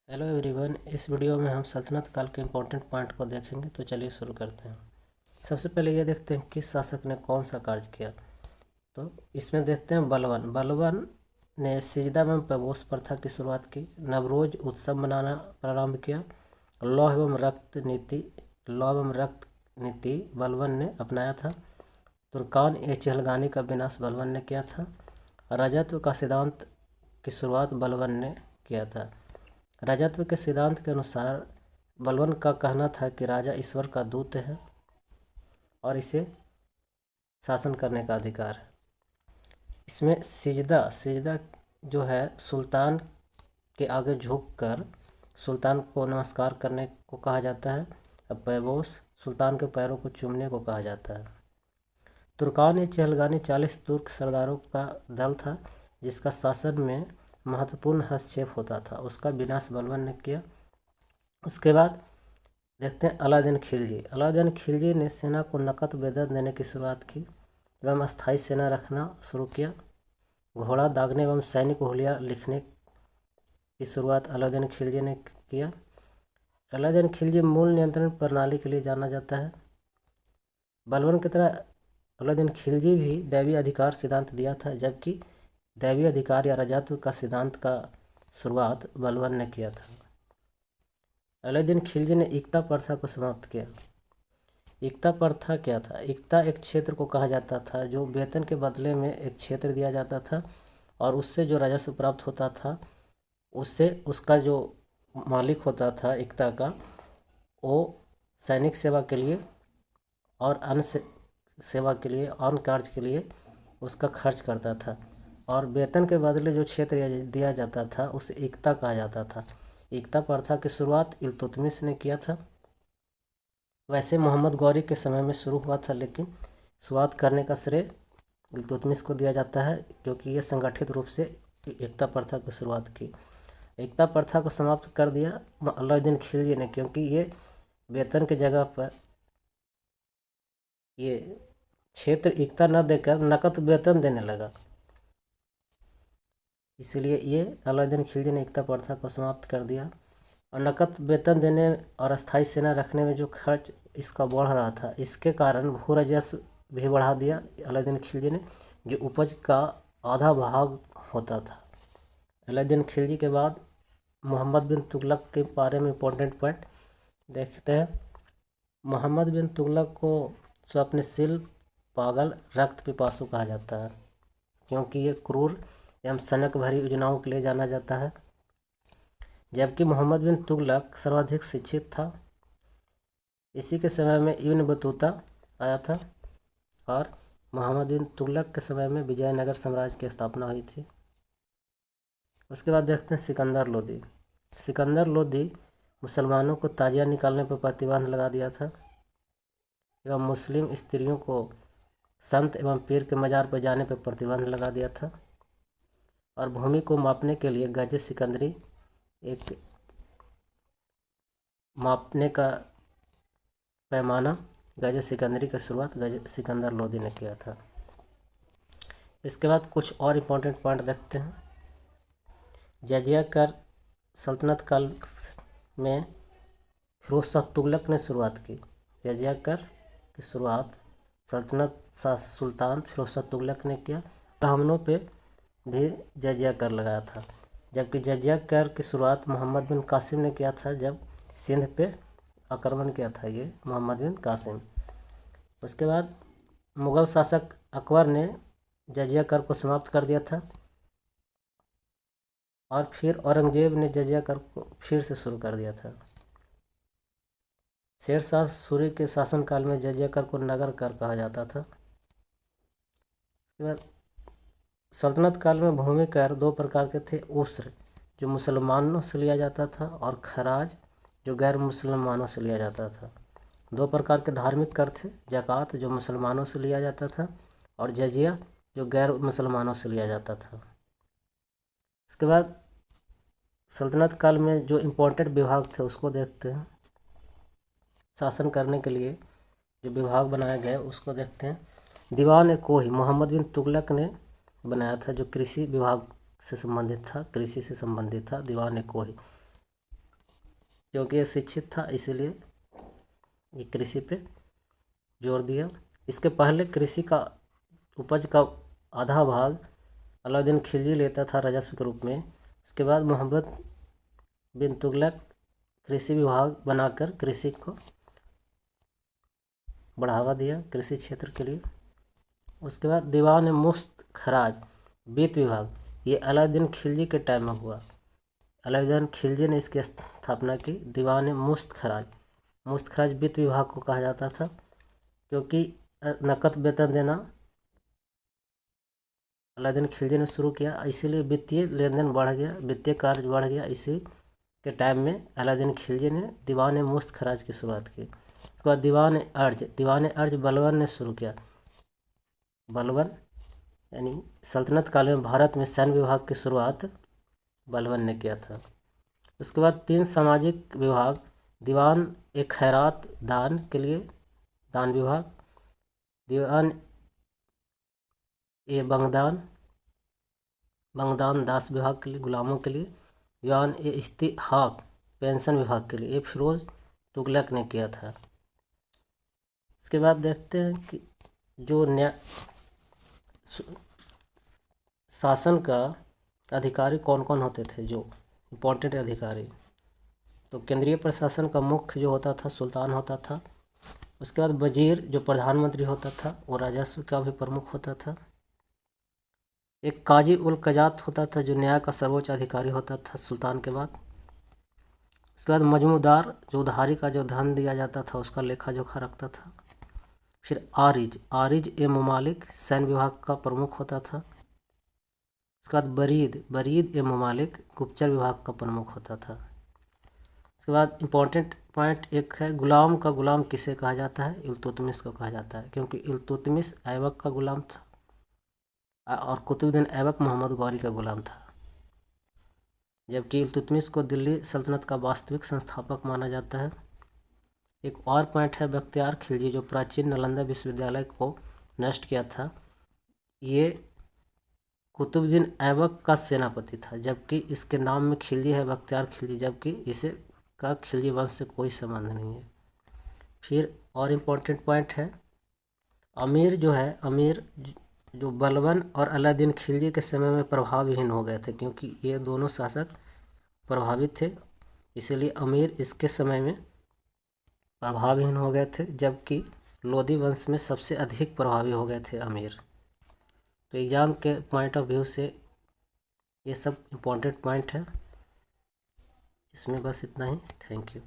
Hello everyone. इस video में हम सल्तनत काल के इम्पोर्टेंट पॉइंट को देखेंगे। तो चलिए शुरू करते हैं। सबसे पहले ये देखते हैं किस शासक ने कौन सा कार्य किया। तो इसमें देखते हैं बलवन। बलवन ने सिजदा एवं पैबोस प्रथा की शुरुआत की। नवरोज उत्सव मनाना प्रारंभ किया। लौह एवं रक्त नीति बलवन ने अपनाया था। तुर्कान ए चहलगानी का विनाश बलवन ने किया था। राजत्व का सिद्धांत की शुरुआत बलवन ने किया था। राजत्व के सिद्धांत के अनुसार बलवन का कहना था कि राजा ईश्वर का दूत है और इसे शासन करने का अधिकार है। इसमें सिजदा जो है सुल्तान के आगे झुककर सुल्तान को नमस्कार करने को कहा जाता है। पैबोस सुल्तान के पैरों को चूमने को कहा जाता है। तुर्कान ए चहलगानी 40 तुर्क सरदारों का दल था जिसका शासन में महत्वपूर्ण हस्तक्षेप होता था। उसका विनाश बलवन ने किया। उसके बाद देखते हैं अलाउद्दीन खिलजी। अलाउद्दीन खिलजी ने सेना को नकद वेतन देने की शुरुआत की एवं अस्थायी सेना रखना शुरू किया। घोड़ा दागने एवं सैनिक हुलिया लिखने की शुरुआत अलाउद्दीन खिलजी ने किया। अलाउद्दीन खिलजी मूल नियंत्रण प्रणाली के लिए जाना जाता है। बलवन की तरह अलाउद्दीन खिलजी भी दैवीय अधिकार सिद्धांत दिया था, जबकि दैवीय अधिकार या राजत्व का सिद्धांत का शुरुआत बलवन ने किया था। अलाउद्दीन खिलजी ने इक्ता प्रथा को समाप्त किया। इक्ता प्रथा क्या था? इक्ता एक क्षेत्र को कहा जाता था जो वेतन के बदले में एक क्षेत्र दिया जाता था और उससे जो राजस्व प्राप्त होता था उससे उसका जो मालिक होता था इक्ता का, वो सैनिक सेवा के लिए और अन्य सेवा के लिए अन्य कार्य के लिए उसका खर्च करता था और वेतन के बदले जो क्षेत्र दिया जाता था उसे इक्ता कहा जाता था। इक्ता प्रथा की शुरुआत इल्तुतमिश ने किया था। वैसे मोहम्मद गौरी के समय में शुरू हुआ था, लेकिन शुरुआत करने का श्रेय इल्तुतमिश को दिया जाता है क्योंकि ये संगठित रूप से इक्ता प्रथा की शुरुआत की। इक्ता प्रथा को समाप्त कर दिया अलाउद्दीन खिलजी ने, क्योंकि ये वेतन के जगह पर ये क्षेत्र इक्ता न देकर नकद वेतन देने लगा। इसलिए ये अलाउद्दीन खिलजी ने इक्ता प्रथा को समाप्त कर दिया और नकद वेतन देने और अस्थायी सेना रखने में जो खर्च इसका बढ़ रहा था, इसके कारण भू राजस्व भी बढ़ा दिया अलाउद्दीन खिलजी ने, जो उपज का आधा भाग होता था। अलाउद्दीन खिलजी के बाद मोहम्मद बिन तुगलक के बारे में इम्पोर्टेंट पॉइंट देखते हैं। मोहम्मद बिन तुगलक को स्वप्नशील, पागल, रक्त पिपासु कहा जाता है क्योंकि ये क्रूर एवं सनक भरी योजनाओं के लिए जाना जाता है। जबकि मोहम्मद बिन तुगलक सर्वाधिक शिक्षित था। इसी के समय में इब्न बतूता आया था और मोहम्मद बिन तुगलक के समय में विजयनगर साम्राज्य की स्थापना हुई थी। उसके बाद देखते हैं सिकंदर लोदी। सिकंदर लोदी मुसलमानों को ताजिया निकालने पर प्रतिबंध लगा दिया था एवं मुस्लिम स्त्रियों को संत एवं पीर के मज़ार पर जाने पर प्रतिबंध लगा दिया था और भूमि को मापने के लिए गज सिकंदरी एक मापने का पैमाना गज सिकंदरी की शुरुआत गज सिकंदर लोदी ने किया था। इसके बाद कुछ और इम्पोर्टेंट पॉइंट देखते हैं। जजिया कर सल्तनत काल में फिरोज शाह तुगलक ने शुरुआत की। जजिया कर की शुरुआत सल्तनत सुल्तान फिरोज शाह तुगलक ने किया। ब्राह्मणों पे भी जजिया कर लगाया था, जबकि जजिया कर की शुरुआत मोहम्मद बिन कासिम ने किया था जब सिंध पे आक्रमण किया था ये मोहम्मद बिन कासिम। उसके बाद मुग़ल शासक अकबर ने जजिया कर को समाप्त कर दिया था और फिर औरंगजेब ने जजिया कर को फिर से शुरू कर दिया था। शेर शाह सूरी के शासनकाल में जजिया कर को नगर कर कहा जाता था। उसके बाद सल्तनत काल में भूमि कर दो प्रकार के थे। उस्र जो मुसलमानों से लिया जाता था और खराज जो गैर मुसलमानों से लिया जाता था। दो प्रकार के धार्मिक कर थे। ज़कात जो मुसलमानों से लिया जाता था और जजिया जो गैर मुसलमानों से लिया जाता था। उसके बाद सल्तनत काल में जो इम्पोर्टेंट विभाग थे उसको देखते हैं। शासन करने के लिए जो विभाग बनाया गया उसको देखते हैं। दीवान-ए-कोही मोहम्मद बिन तुगलक ने बनाया था, जो कृषि विभाग से संबंधित था, कृषि से संबंधित था। दीवान-ए-कोही क्योंकि ये शिक्षित था इसीलिए ये कृषि पे जोर दिया। इसके पहले कृषि का उपज का आधा भाग अलाउद्दीन खिलजी लेता था राजस्व के रूप में। उसके बाद मोहम्मद बिन तुगलक कृषि विभाग बनाकर कृषि को बढ़ावा दिया कृषि क्षेत्र के लिए। उसके बाद दीवान मुफ्त खराज वित्त विभाग, ये अलाउद्दीन खिलजी के टाइम में हुआ। अलाउद्दीन खिलजी ने इसकी स्थापना की। दीवान मुफ्त खराज वित्त विभाग को कहा जाता था, क्योंकि नकद वेतन देना अलाउद्दीन खिलजी ने शुरू किया, इसीलिए वित्तीय लेन देन बढ़ गया, वित्तीय कार्य बढ़ गया। इसी के टाइम में अलाउद्दीन खिलजी ने दीवान मुफ्त खराज की शुरुआत की। उसके बाद दीवान अर्ज बलबन ने शुरू किया। बलबन यानी सल्तनत काल में भारत में सैन्य विभाग की शुरुआत बलबन ने किया था। उसके बाद 3 सामाजिक विभाग, दीवान ए खैरात दान के लिए दान विभाग, दीवान ए बंगदान दास विभाग के लिए गुलामों के लिए, दीवान ए इस्तिहाक पेंशन विभाग के लिए, ये फिरोज तुगलक ने किया था। इसके बाद देखते हैं कि जो शासन का अधिकारी कौन कौन होते थे, जो इम्पोर्टेंट अधिकारी। तो केंद्रीय प्रशासन का मुख्य जो होता था सुल्तान होता था। उसके बाद वजीर जो प्रधानमंत्री होता था, वो राजस्व का भी प्रमुख होता था। एक काजी उल कजात होता था, जो न्याय का सर्वोच्च अधिकारी होता था सुल्तान के बाद। उसके बाद मजमूदार जो उधारी का जो धन दिया जाता था उसका लेखा जोखा रखता था। फिर आरिज ए ममालिक सैन्य विभाग का प्रमुख होता था। उसके बाद बरीद ए ममालिक गुप्तचर विभाग का प्रमुख होता था। उसके बाद इम्पोर्टेंट पॉइंट एक है, गुलाम का गुलाम किसे कहा जाता है? इल्तुतमिश को कहा जाता है, क्योंकि इल्तुतमिश ऐबक का गुलाम था और कुतुबुद्दीन ऐबक मोहम्मद गौरी का गुलाम था। जबकि इल्तुतमिश को दिल्ली सल्तनत का वास्तविक संस्थापक माना जाता है। एक और पॉइंट है, बख्तियार खिलजी जो प्राचीन नालंदा विश्वविद्यालय को नष्ट किया था, ये कुतुबुद्दीन ऐबक का सेनापति था, जबकि इसके नाम में खिलजी है, बख्तियार खिलजी, जबकि इसे का खिलजी वंश से कोई संबंध नहीं है। फिर और इम्पोर्टेंट पॉइंट है, अमीर जो बलबन और अलाउद्दीन खिलजी के समय में प्रभावहीन हो गए थे, क्योंकि ये दोनों शासक प्रभावित थे, इसीलिए अमीर इसके समय में प्रभावहीन हो गए थे, जबकि लोदी वंश में सबसे अधिक प्रभावी हो गए थे अमीर। तो एग्ज़ाम के पॉइंट ऑफ व्यू से ये सब इम्पोर्टेंट पॉइंट है। इसमें बस इतना ही। Thank you.